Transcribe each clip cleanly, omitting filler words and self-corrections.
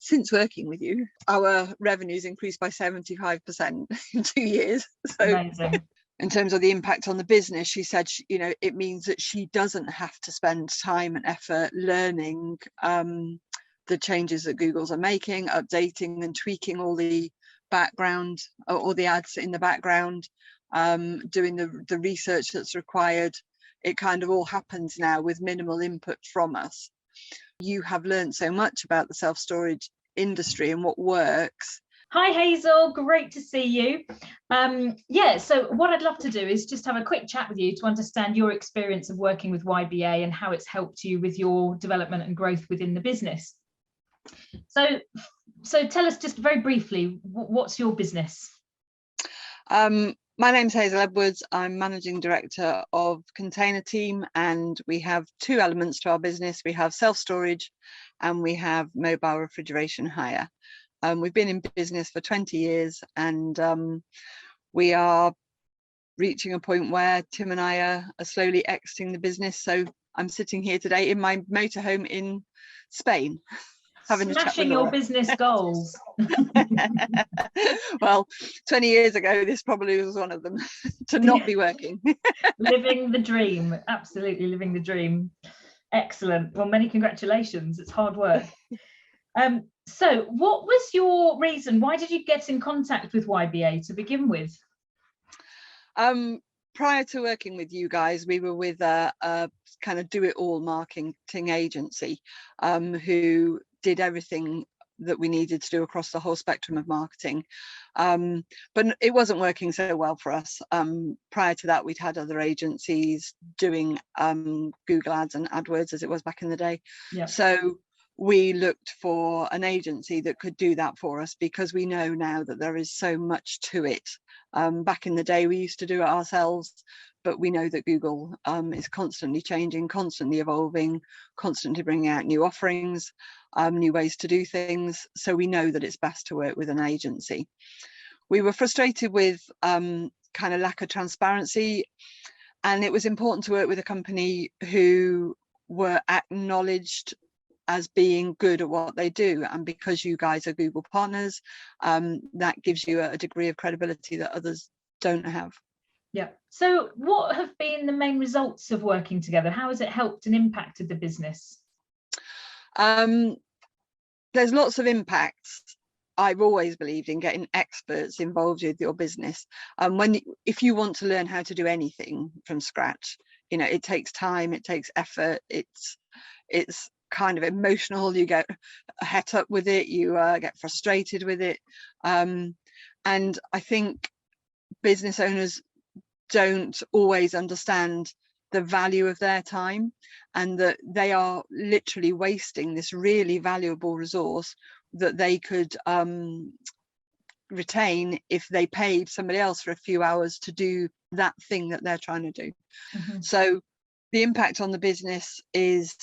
since working with you, our revenues increased by 75% in 2 years. So amazing. In terms of the impact on the business, she said, it means that she doesn't have to spend time and effort learning the changes that Google's are making, updating and tweaking all the background or the ads in the background, doing the research that's required. It kind of all happens now with minimal input from us. You have learned so much about the self-storage industry and what works. Hi Hazel, great to see you. So what I'd love to do is just have a quick chat with you to understand your experience of working with YBA and how it's helped you with your development and growth within the business. So tell us just very briefly, what's your business? My name's Hazel Edwards. I'm Managing Director of Container Team, and we have two elements to our business. We have self-storage and we have mobile refrigeration hire. We've been in business for 20 years, and we are reaching a point where Tim and I are slowly exiting the business. So I'm sitting here today in my motorhome in Spain, having smashing your business goals. Well, 20 years ago, this probably was one of them, to not be working. Living the dream, absolutely living the dream. Excellent. Well, many congratulations. It's hard work. So what was your reason? Why did you get in contact with YBA to begin with? Prior to working with you guys, we were with a kind of do-it-all marketing agency who did everything that we needed to do across the whole spectrum of marketing. But it wasn't working so well for us. Prior to that, we'd had other agencies doing Google Ads and AdWords, as it was back in the day. Yeah. So we looked for an agency that could do that for us, because we know now that there is so much to it. Back in the day, we used to do it ourselves, but we know that Google is constantly changing, constantly evolving, constantly bringing out new offerings, new ways to do things. So we know that it's best to work with an agency. We were frustrated with kind of lack of transparency, and it was important to work with a company who were acknowledged as being good at what they do. And because you guys are Google partners, that gives you a degree of credibility that others don't have. Yeah. So what have been the main results of working together? How has it helped and impacted the business? There's lots of impacts. I've always believed in getting experts involved with your business. If you want to learn how to do anything from scratch, it takes time, it takes effort, it's kind of emotional. You get het up with it, you get frustrated with it, and I think business owners don't always understand the value of their time, and that they are literally wasting this really valuable resource that they could retain if they paid somebody else for a few hours to do that thing that they're trying to do. Mm-hmm. So the impact on the business is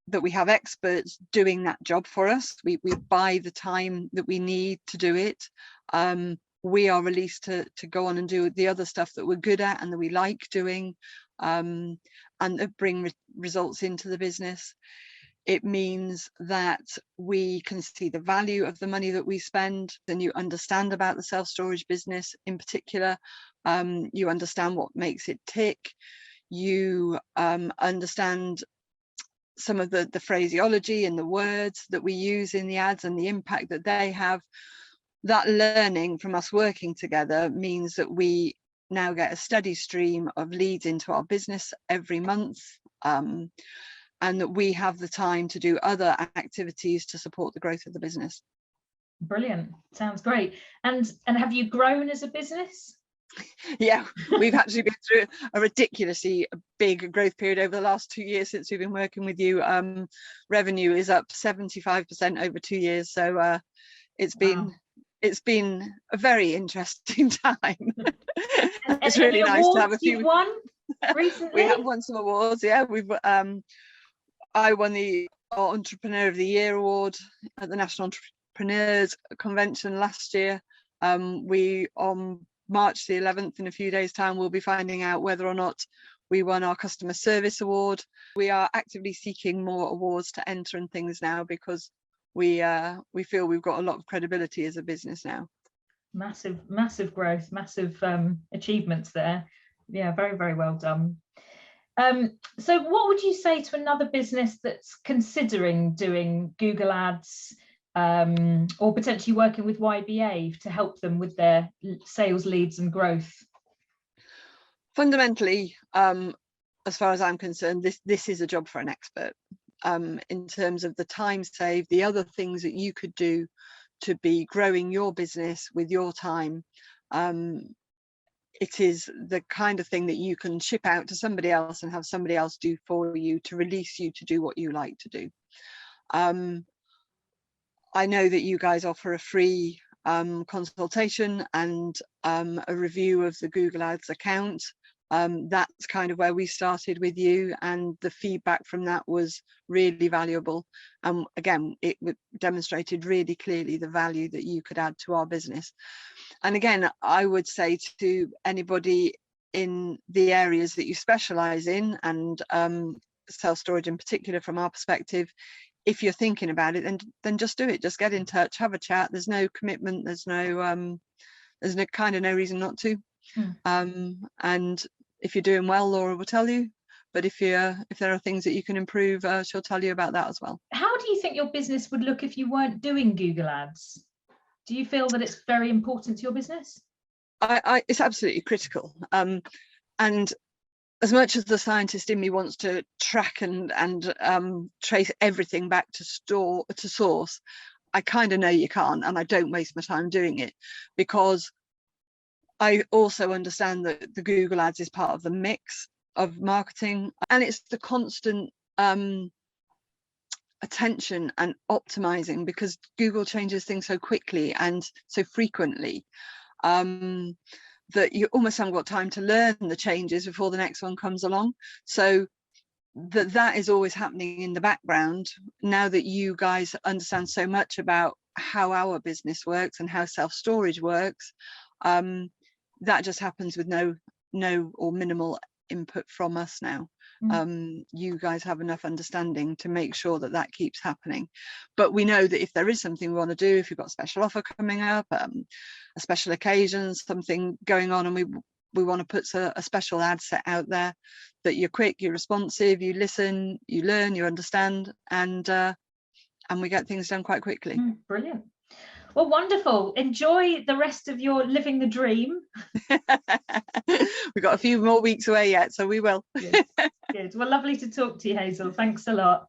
that we have experts doing that job for us. We buy the time that we need to do it. We are released to go on and do the other stuff that we're good at and that we like doing, and that bring results into the business. It means that we can see the value of the money that we spend, and you understand about the self-storage business in particular. You understand what makes it tick. You understand some of the phraseology and the words that we use in the ads and the impact that they have. That learning from us working together means that we now get a steady stream of leads into our business every month, and that we have the time to do other activities to support the growth of the business. Brilliant. Sounds great. And have you grown as a business? Yeah, we've actually been through a ridiculously big growth period over the last 2 years since we've been working with you. Revenue is up 75% over 2 years, so it's been a very interesting time. It's really nice to have a few. You've won recently? We have won some awards. Yeah, I won the Entrepreneur of the Year award at the National Entrepreneurs Convention last year. We on March the 11th, in a few days' time, we'll be finding out whether or not we won our Customer Service Award. We are actively seeking more awards to enter and things now, because we feel we've got a lot of credibility as a business now. Massive growth, massive achievements there. Yeah, very, very well done. So what would you say to another business that's considering doing Google Ads, or potentially working with YBA to help them with their sales leads and growth? Fundamentally, as far as I'm concerned, this is a job for an expert. In terms of the time saved, the other things that you could do to be growing your business with your time, it is the kind of thing that you can ship out to somebody else and have somebody else do for you to release you to do what you like to do. I know that you guys offer a free consultation and a review of the Google Ads account. That's kind of where we started with you, and the feedback from that was really valuable. And again, it demonstrated really clearly the value that you could add to our business. And again, I would say to anybody in the areas that you specialize in, and self-storage in particular from our perspective, if you're thinking about it, then just do it. Just get in touch, have a chat. There's no commitment. There's no kind of no reason not to. And if you're doing well, Laura will tell you. But if there are things that you can improve, she'll tell you about that as well. How do you think your business would look if you weren't doing Google Ads? Do you feel that it's very important to your business? It's absolutely critical. And as much as the scientist in me wants to track and trace everything back to source, I kind of know you can't, and I don't waste my time doing it, because I also understand that the Google Ads is part of the mix of marketing, and it's the constant attention and optimizing, because Google changes things so quickly and so frequently, that you almost haven't got time to learn the changes before the next one comes along. So that is always happening in the background. Now that you guys understand so much about how our business works and how self-storage works, that just happens with no or minimal input from us now. You guys have enough understanding to make sure that keeps happening. But we know that if there is something we want to do, if you've got a special offer coming up, a special occasion, something going on, and we want to put a special ad set out there, that you're quick, you're responsive, you listen, you learn, you understand, and we get things done quite quickly. Brilliant. Well, wonderful. Enjoy the rest of your living the dream. We've got a few more weeks away yet, so we will. Good. Well, lovely to talk to you, Hazel. Thanks a lot.